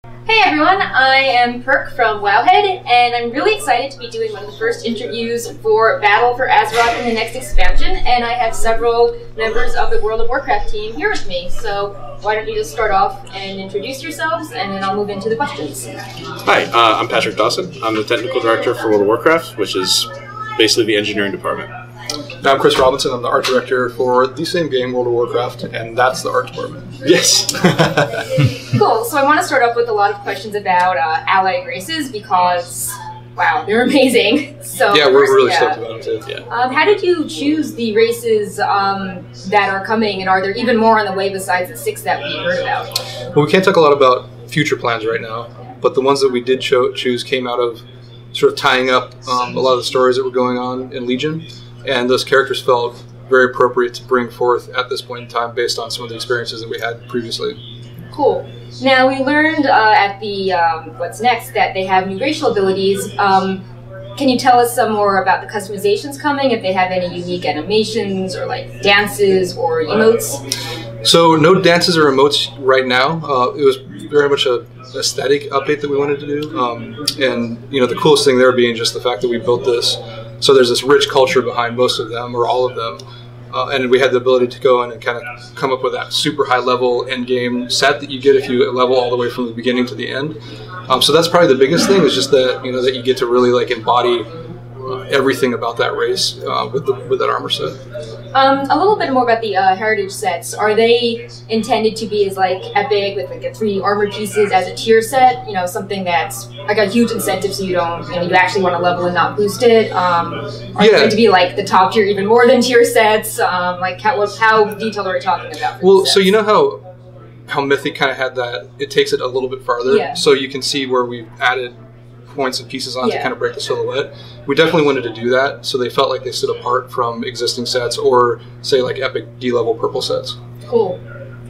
Hey everyone, I am Perk from Wowhead, and I'm really excited to be doing one of the first interviews for Battle for Azeroth in the next expansion, and I have several members of the World of Warcraft team here with me, so why don't you just start off and introduce yourselves, and then I'll move into the questions. Hi, I'm Patrick Dawson. I'm the Technical Director for World of Warcraft, which is basically the engineering department. I'm Chris Robinson. I'm the art director for the same game, World of Warcraft, and that's the art department. Yes. Cool. So I want to start off with a lot of questions about allied races because, wow, they're amazing. So yeah, we're really stoked about them too. Yeah. How did you choose the races that are coming, and are there even more on the way besides the 6 that we heard about? Well, we can't talk a lot about future plans right now, but the ones that we did choose came out of sort of tying up a lot of the stories that were going on in Legion. And those characters felt very appropriate to bring forth at this point in time based on some of the experiences that we had previously. Cool. Now, we learned at the What's Next that they have new racial abilities. Can you tell us some more about the customizations coming, if they have any unique animations or like dances or emotes? So no dances or emotes right now. It was very much a aesthetic update that we wanted to do. And you know, the coolest thing there being just the fact that we built this. So there's this rich culture behind most of them, or all of them, and we had the ability to go in and kind of come up with that super high level end game set that you get if you level all the way from the beginning to the end. So that's probably the biggest thing, is just that, you know, that you get to really like embody everything about that race with that armor set. A little bit more about the heritage sets. Are they intended to be as like epic with like the 3 armor pieces as a tier set? You know, something that's like a huge incentive, so you actually want to level and not boost it. Are they going to be like the top tier even more than tier sets? Like how detailed are we talking about? Well, so you know how Mythic kind of had that. It takes it a little bit farther. Yeah. So you can see where we've added points and pieces on to kind of break the silhouette. We definitely wanted to do that, so they felt like they stood apart from existing sets or say like epic D-level purple sets. Cool.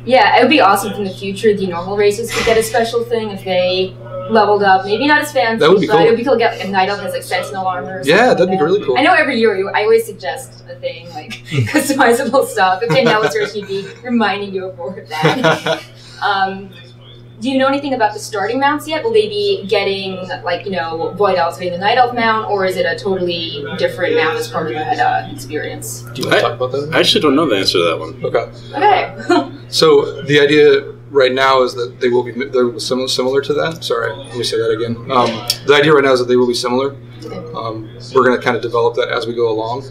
Yeah, it would be awesome if in the future the normal races could get a special thing if they leveled up. Maybe not as fancy, that would be but cool. it would be cool to get a Night Elf has like Sentinel armor. Yeah, that'd be really cool. I know every year I always suggest a thing like customizable stuff. If now it's should be reminding you of more of that. Do you know anything about the starting mounts yet? Will they be getting, like, you know, Void Elves getting the Night Elf mount, or is it a totally different mount as part of that experience? Do you want to talk about that? I actually don't know the answer to that one. Okay. So the idea right now is that they will be similar to that. Sorry, let me say that again. The idea right now is that they will be similar. We're going to kind of develop that as we go along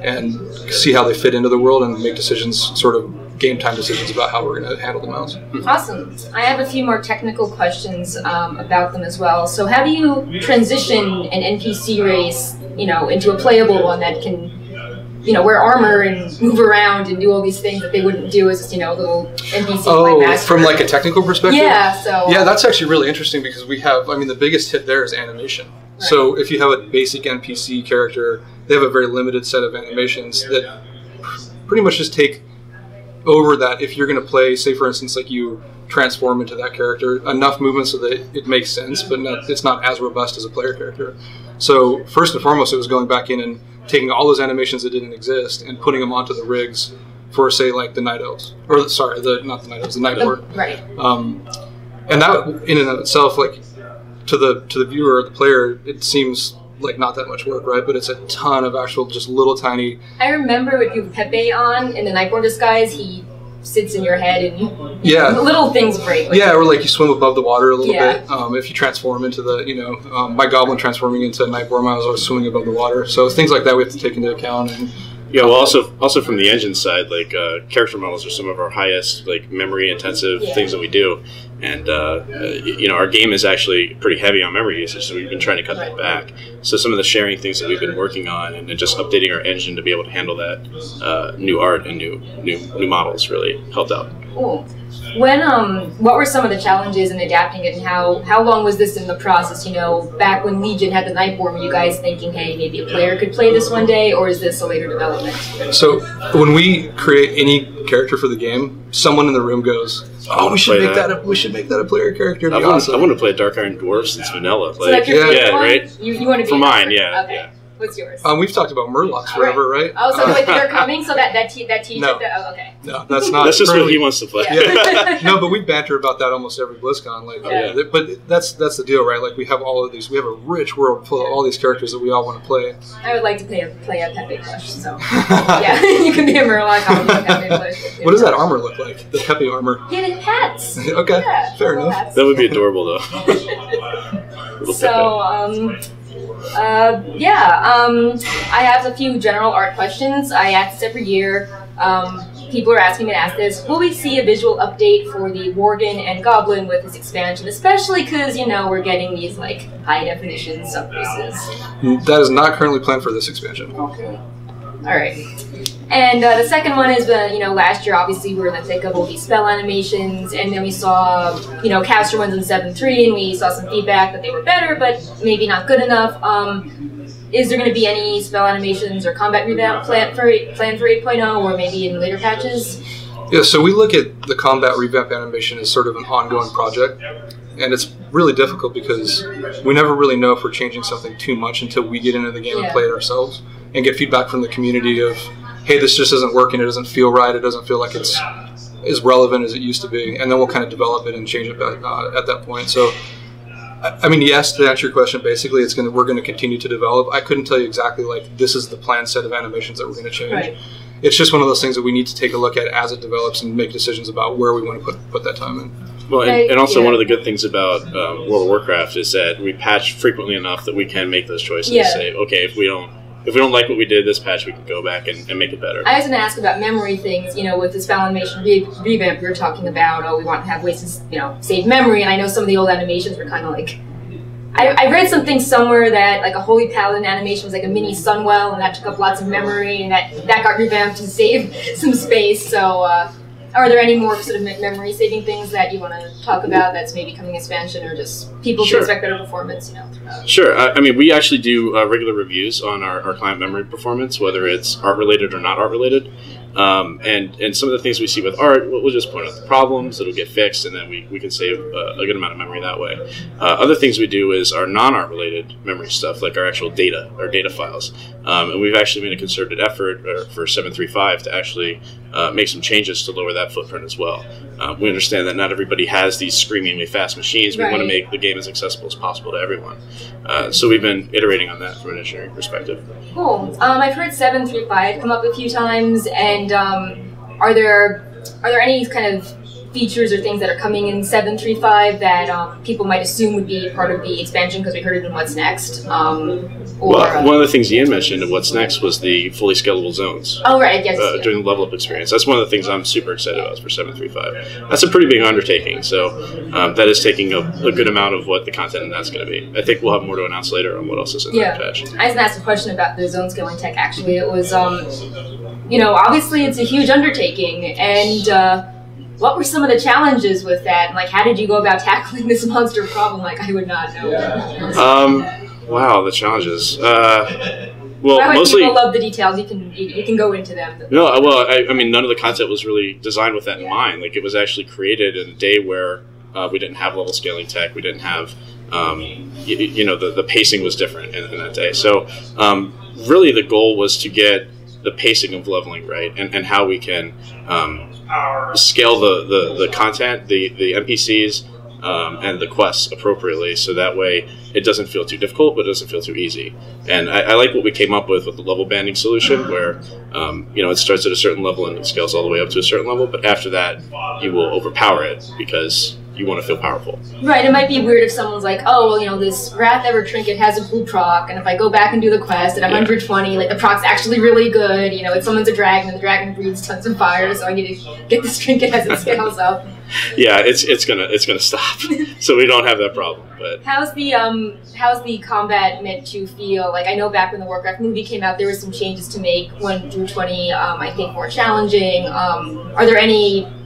and see how they fit into the world and make decisions, sort of game time decisions about how we're going to handle the mounts. Awesome. I have a few more technical questions about them as well. So how do you transition an NPC race, you know, into a playable one that can, you know, wear armor and move around and do all these things that they wouldn't do as, you know, little NPC? Oh, from like a technical perspective? Yeah, so... Yeah, that's actually really interesting because we have, I mean, the biggest hit there is animation. Right. So if you have a basic NPC character, they have a very limited set of animations that pretty much just take over that. If you're going to play, say for instance, like you transform into that character, enough movement so that it makes sense, but it's not as robust as a player character. So first and foremost, it was going back in and taking all those animations that didn't exist and putting them onto the rigs for, say, like the Night Elves, or sorry, not the Night Elves, the Night Lord. Right. And that in and of itself, like to the viewer or the player, it seems like not that much work, right? But it's a ton of actual, just little tiny... I remember with you Pepe on in the Nightborn disguise, he sits in your head and little things break. Yeah, or like you swim above the water a little bit. If you transform into the, you know, my goblin transforming into Nightborn, I was always swimming above the water. So things like that we have to take into account. And yeah, well, also from the engine side, like character models are some of our highest, like, memory intensive things that we do, and you know, our game is actually pretty heavy on memory usage, so we've been trying to cut that back. So some of the sharing things that we've been working on, and then just updating our engine to be able to handle that new art and new models really helped out. Cool. When what were some of the challenges in adapting it, and how long was this in the process? You know, back when Legion had the Nightborn, were you guys thinking, hey, maybe a player could play this one day, or is this a later development? So when we create any character for the game, someone in the room goes, "Oh, we should make that. We should make that a player character." I want to play a Dark Iron Dwarf since vanilla. Like, so yeah, right. You want to be for mine, yeah. Okay. What's yours? We've talked about Murlocs forever, right? Oh, so like they're coming, so that teaches No. that. Oh, okay. No, that's not. That's just what he wants to play. Yeah. No, but we banter about that almost every BlizzCon. Like, but that's the deal, right? Like, we have all of these. We have a rich world full of all these characters that we all want to play. I would like to play a Pepe plush. So yeah, you can be a Murloc. I'll be a Pepe plush. What does that armor look like? The Pepe armor. Yeah, they have hats. Okay, Yeah, fair enough. hats. That would be adorable, though. So, I have a few general art questions. I ask this every year. People are asking me to ask this. Will we see a visual update for the Worgen and Goblin with this expansion? Especially because, we're getting these, like, high-definition sub-races. That is not currently planned for this expansion. Okay. Alright. And the second one is, last year, obviously, we were in the thick of all these spell animations, and then we saw, caster ones in 7.3, and we saw some feedback that they were better, but maybe not good enough. Is there going to be any spell animations or combat revamp planned for 8.0, or maybe in later patches? Yeah, so we look at the combat revamp animation as sort of an ongoing project, and it's really difficult because we never really know if we're changing something too much until we get into the game and play it ourselves, and get feedback from the community of, hey, this just isn't working, it doesn't feel right, it doesn't feel like it's as relevant as it used to be, and then we'll kind of develop it and change it back, at that point. So, I mean, yes, to answer your question, basically, we're going to continue to develop. I couldn't tell you exactly, like, this is the planned set of animations that we're going to change. Right. It's just one of those things that we need to take a look at as it develops and make decisions about where we want to put that time in. Well, and also one of the good things about World of Warcraft is that we patch frequently enough that we can make those choices and say, okay, if we don't like what we did this patch, we can go back and make it better. I was going to ask about memory things. With the spell animation revamp, we were talking about, we want to have ways to, save memory, and I know some of the old animations were kind of like... I read something somewhere that, like, a Holy Paladin animation was like a mini Sunwell, and that took up lots of memory, and that got revamped to save some space, so... are there any more sort of memory-saving things that you want to talk about that's maybe coming expansion, or just people to expect better performance, throughout? Sure. I mean, we actually do regular reviews on our client memory performance, whether it's art-related or not art-related. And some of the things we see with art, we'll just point out the problems, it'll get fixed, and then we can save a good amount of memory that way. Other things we do is our non-art related memory stuff, like our actual data, our data files. And we've actually made a concerted effort for 7.3.5 to actually make some changes to lower that footprint as well. We understand that not everybody has these screamingly fast machines. We want to make the game as accessible as possible to everyone. So we've been iterating on that from an engineering perspective. Cool. I've heard 7.3.5 come up a few times, and are there any kind of features or things that are coming in 7.3.5 that people might assume would be part of the expansion because we heard it in What's Next? Well, one of the things Ian mentioned in What's Next was the fully scalable zones. Oh, right, yes. During the level up experience. That's one of the things I'm super excited about for 7.3.5. That's a pretty big undertaking, so that is taking a good amount of what the content in that's going to be. I think we'll have more to announce later on what else is in that patch. I was going to ask a question about the zone scaling tech, actually. It was, obviously it's a huge undertaking, and what were some of the challenges with that? And, like, how did you go about tackling this monster problem? Like, I would not know. Wow, the challenges. Well, mostly people love the details. You can go into them. No, well, I mean, none of the content was really designed with that in mind. Like, it was actually created in a day where we didn't have level scaling tech. We didn't have, the pacing was different in that day. So, really, the goal was to get the pacing of leveling right, and how we can scale the content, the NPCs, and the quests appropriately, so that way it doesn't feel too difficult, but it doesn't feel too easy. And I like what we came up with the level banding solution, where it starts at a certain level and it scales all the way up to a certain level, but after that you will overpower it because you want to feel powerful. Right, it might be weird if someone's like, oh, well, this Wrath Ever trinket has a blue proc, and if I go back and do the quest at 120, like, the proc's actually really good, it summons a dragon, and the dragon breathes tons of fire, so I need to get this trinket as it scales up. Yeah, it's gonna stop, so we don't have that problem. But how's the combat meant to feel? Like, I know back when the Warcraft movie came out, there were some changes to make 1 through 20. I think more challenging.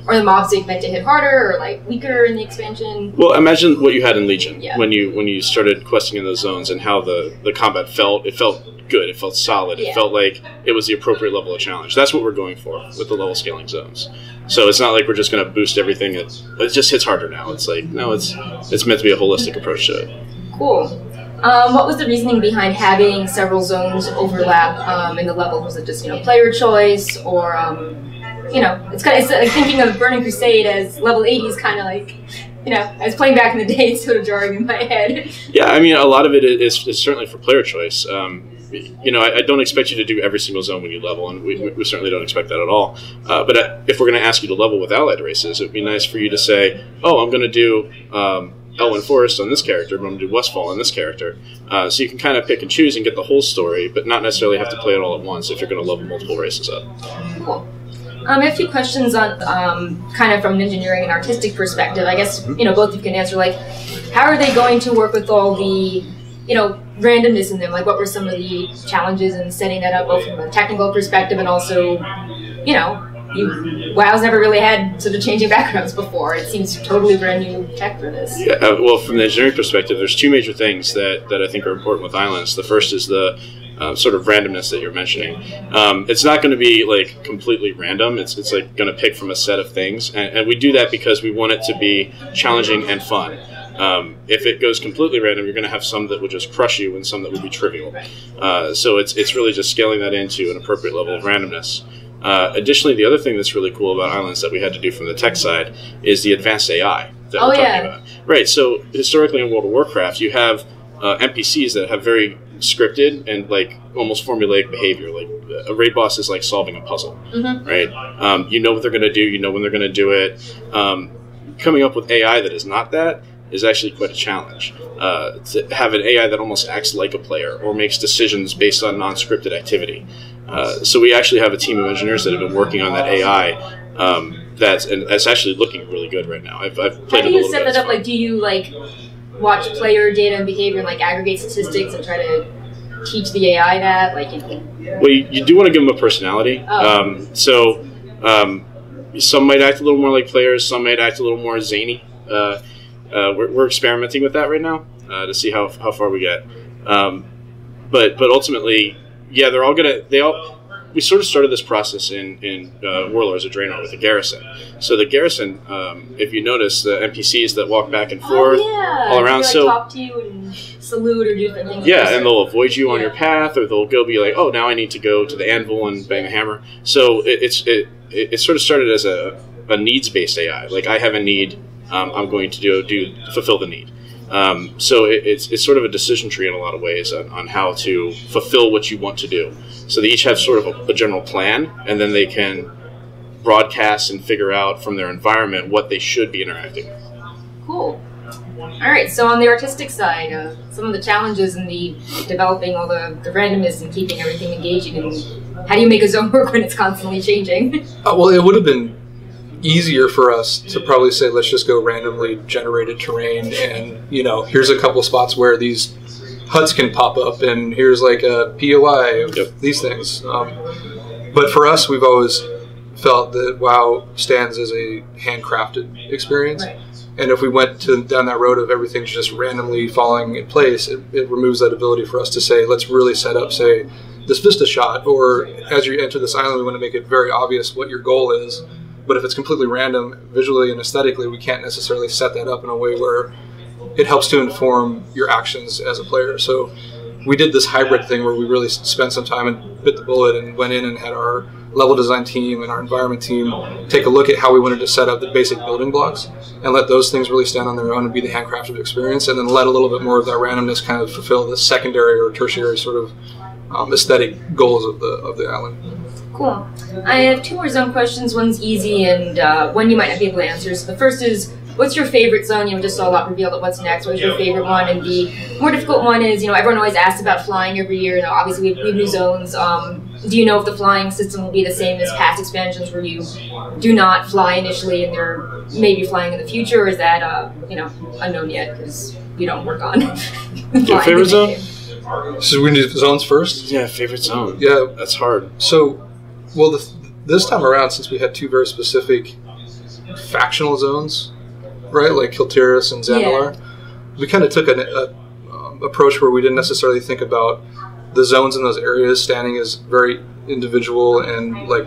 Are the mobs meant to hit harder or like weaker in the expansion? Well, imagine what you had in Legion when you started questing in those zones, and how the combat felt. It felt good. It felt solid. It felt like it was the appropriate level of challenge. That's what we're going for with the level scaling zones. So it's not like we're just going to boost everything. It just hits harder now. It's like, no, it's meant to be a holistic approach to it. Cool. What was the reasoning behind having several zones overlap in the level? Was it just player choice, or it's like thinking of Burning Crusade as level 80 is kind of like as playing back in the day, it's sort of jarring in my head. Yeah, I mean, a lot of it is certainly for player choice. I don't expect you to do every single zone when you level, and we certainly don't expect that at all. But if we're going to ask you to level with allied races, it would be nice for you to say, oh, I'm going to do Elwyn Forest on this character, but I'm going to do Westfall on this character. So you can kind of pick and choose and get the whole story, but not necessarily have to play it all at once if you're going to level multiple races up. Cool. I have a few questions on kind of from an engineering and artistic perspective. I guess both of you can answer. Like, how are they going to work with all the randomness in them? Like, what were some of the challenges in setting that up, both from a technical perspective and also, WoW's never really had sort of changing backgrounds before. It seems totally brand new tech for this. Yeah, well, from the engineering perspective, there's two major things that I think are important with Islands. The first is the sort of randomness that you're mentioning. It's not going to be like completely random. It's like going to pick from a set of things, and we do that because we want it to be challenging and fun. If it goes completely random, you're going to have some that would just crush you and some that would be trivial. So it's really just scaling that into an appropriate level of randomness. Additionally, the other thing that's really cool about Islands that we had to do from the tech side is the advanced AI that we're talking about. Right, so historically in World of Warcraft, you have NPCs that have very scripted and like almost formulaic behavior. Like a raid boss is like solving a puzzle, right? You know what they're going to do, you know when they're going to do it. Coming up with AI that is not that is actually quite a challenge. To have an AI that almost acts like a player or makes decisions based on non-scripted activity. So we actually have a team of engineers that have been working on that AI. That's actually looking really good right now. I've played it a little bit. How do you set that up? Like, do you like watch player data and behavior and like aggregate statistics and try to teach the AI that? Well, you do want to give them a personality. Some might act a little more like players. Some might act a little more zany. We're experimenting with that right now to see how far we get. But ultimately, yeah, we sort of started this process in Warlords of Draenor with the Garrison. So the Garrison, if you notice, the NPCs that walk back and forth all around, they, talk to you and salute or do different things. Yeah, and they'll avoid you on your path, or they'll go be like, oh, now I need to go to the anvil and bang the hammer. So it sort of started as a needs-based AI. Like, I have a need, I'm going to fulfill the need. So it's sort of a decision tree in a lot of ways on how to fulfill what you want to do. So they each have sort of a general plan, and then they can broadcast and figure out from their environment what they should be interacting with. Cool. All right, so on the artistic side, some of the challenges in the developing all the randomness and keeping everything engaging, and how do you make a zone work when it's constantly changing? Well, it would have been easier for us to probably say, let's just go randomly generated terrain, and here's a couple spots where these huts can pop up, and here's like a POI of these things. But for us, we've always felt that WoW stands as a handcrafted experience. Right. And if we went down that road of everything's just randomly falling in place, it removes that ability for us to say, let's really set up, say, this Vista shot, or as you enter this island, we want to make it very obvious what your goal is. But if it's completely random, visually and aesthetically, we can't necessarily set that up in a way where it helps to inform your actions as a player. So we did this hybrid thing where we really spent some time and bit the bullet and went in and had our level design team and our environment team take a look at how we wanted to set up the basic building blocks and let those things really stand on their own and be the handcrafted experience, and then let a little bit more of that randomness kind of fulfill the secondary or tertiary sort of aesthetic goals of the island. Cool. I have two more zone questions. One's easy and one you might not be able to answer. So the first is, what's your favorite zone? We just saw a lot revealed at what's next. What's your favorite one? And the more difficult one is, everyone always asks about flying every year. Obviously we have new zones. Do you know if the flying system will be the same as past expansions where you do not fly initially and they're maybe flying in the future, or is that unknown yet because you don't work on Your favorite zone? So we do zones first? Yeah, favorite zone. Yeah. That's hard. So, well, this time around, since we had two very specific factional zones, right, like Kiltiris and Zandalar, we kind of took an approach where we didn't necessarily think about the zones in those areas standing as very individual and like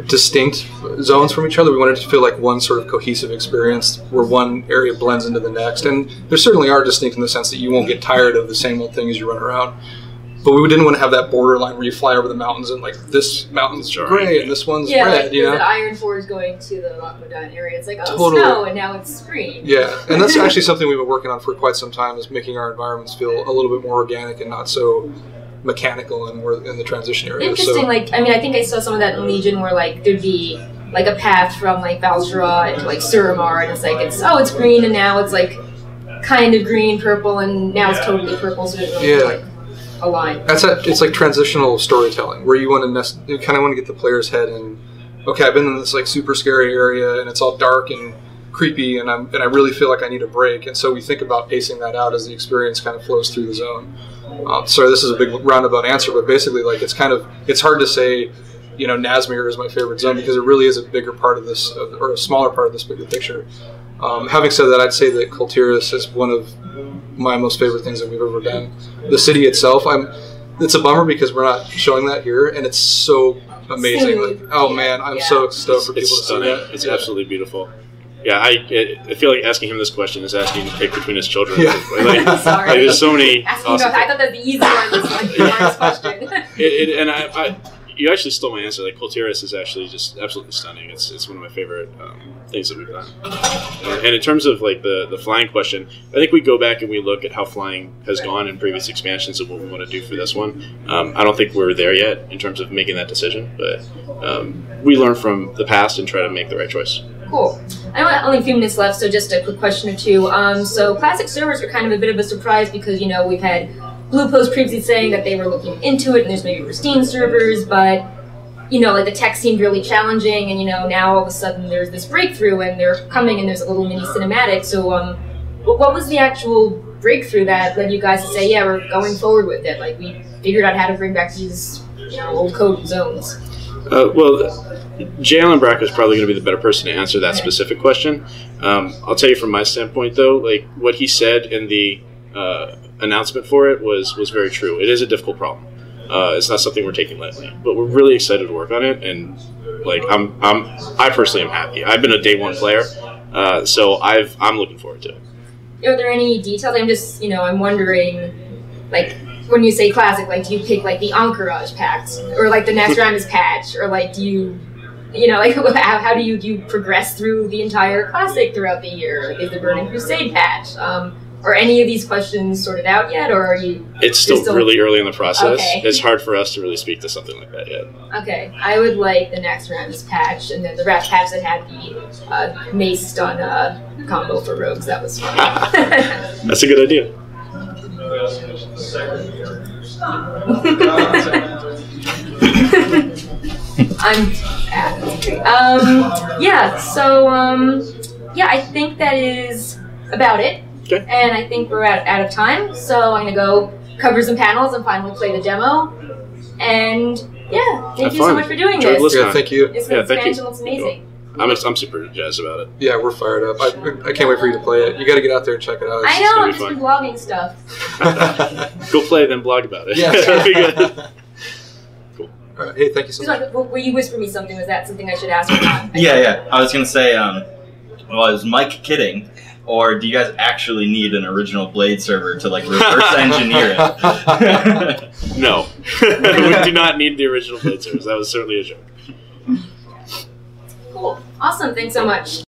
distinct zones from each other. We wanted to feel like one sort of cohesive experience where one area blends into the next. And there certainly are distinct in the sense that you won't get tired of the same old thing as you run around. But we didn't want to have that borderline where you fly over the mountains and like this mountain's gray and this one's red. Like, you know, the Iron Forge going to the Lockwoodine area. It's like, oh, totally. snow, and now it's green. Yeah, and that's actually something we've been working on for quite some time, is making our environments feel a little bit more organic and not so mechanical, and we're in the transition area. Interesting. So, like, I mean, I think I saw some of that in Legion where like there'd be like a path from like Val'sharah into like Suramar, and it's like it's green, and now it's like kind of green, purple, and now it's totally purple. So it really like align. It's like transitional storytelling where you want to you kind of want to get the player's head in. Okay, I've been in this like super scary area and it's all dark and creepy, and I really feel like I need a break. And so we think about pacing that out as the experience kind of flows through the zone. Sorry, this is a big roundabout answer, but basically, like it's hard to say, you know, Nazmir is my favorite zone because it really is a bigger part of this, or a smaller part of this bigger picture. Having said that, I'd say that Kultiris is one of my most favorite things that we've ever done. The city itself, it's a bummer because we're not showing that here, and it's so amazing. Like, oh man, I'm so stoked for people to see that. It's absolutely beautiful. Yeah, I feel like asking him this question is asking him to pick between his children. Yeah. Sorry. Like, there's so many. I thought that was the easy one. This like the hardest question. You actually stole my answer. Like Kultiris is actually just absolutely stunning. It's one of my favorite things that we've done. And in terms of like the flying question, I think we go back and we look at how flying has gone in previous expansions and what we want to do for this one. I don't think we're there yet in terms of making that decision, but we learn from the past and try to make the right choice. Cool. I know only a few minutes left, so just a quick question or two. So classic servers are kind of a bit of a surprise because, you know, we've had Blue Post previously saying that they were looking into it and there's maybe pristine servers, but, you know, like the tech seemed really challenging, and, you know, now all of a sudden there's this breakthrough and they're coming and there's a little mini cinematic. So what was the actual breakthrough that led you guys to say, yeah, we're going forward with it? Like, we figured out how to bring back these, you know, old code zones. Well, Jay Allen Brack is probably going to be the better person to answer that specific question. I'll tell you from my standpoint, though, like what he said in the announcement for it was very true. It is a difficult problem. It's not something we're taking lightly, but we're really excited to work on it. And like I personally am happy. I've been a day one player, so I'm looking forward to it. Are there any details? I'm just, you know, I'm wondering, like, when you say classic, like, do you pick like the Encourage packs or like the Naxxramas patch, or like do you know, like how do you progress through the entire classic throughout the year? Like, is the Burning Crusade patch? Are any of these questions sorted out yet, or are you? It's still really early in the process. Okay. It's hard for us to really speak to something like that yet. Okay, I would like the Naxxramas patch, and then the Rat patch that had the Mace stun combo for rogues. That was fun. That's a good idea. Yeah, so yeah, I think that is about it. Okay. And I think we're out of time, so I'm gonna go cover some panels and finally play the demo. And yeah, thank you so much for doing this. Yeah, thank you. This expansion looks amazing. I'm super jazzed about it. Yeah, we're fired up. I can't wait for you to play it. You got to get out there and check it out. I know, I've just been blogging stuff. Go play, then blog about it. Yeah. That'd be good. Cool. All right. Hey, thank you so much. Will you whisper me something? Was that something I should ask or not? Yeah. I was going to say, well, is Mike kidding? Or do you guys actually need an original Blade server to like reverse engineer it? No. We do not need the original Blade servers. That was certainly a joke. Cool. Awesome. Thanks so much.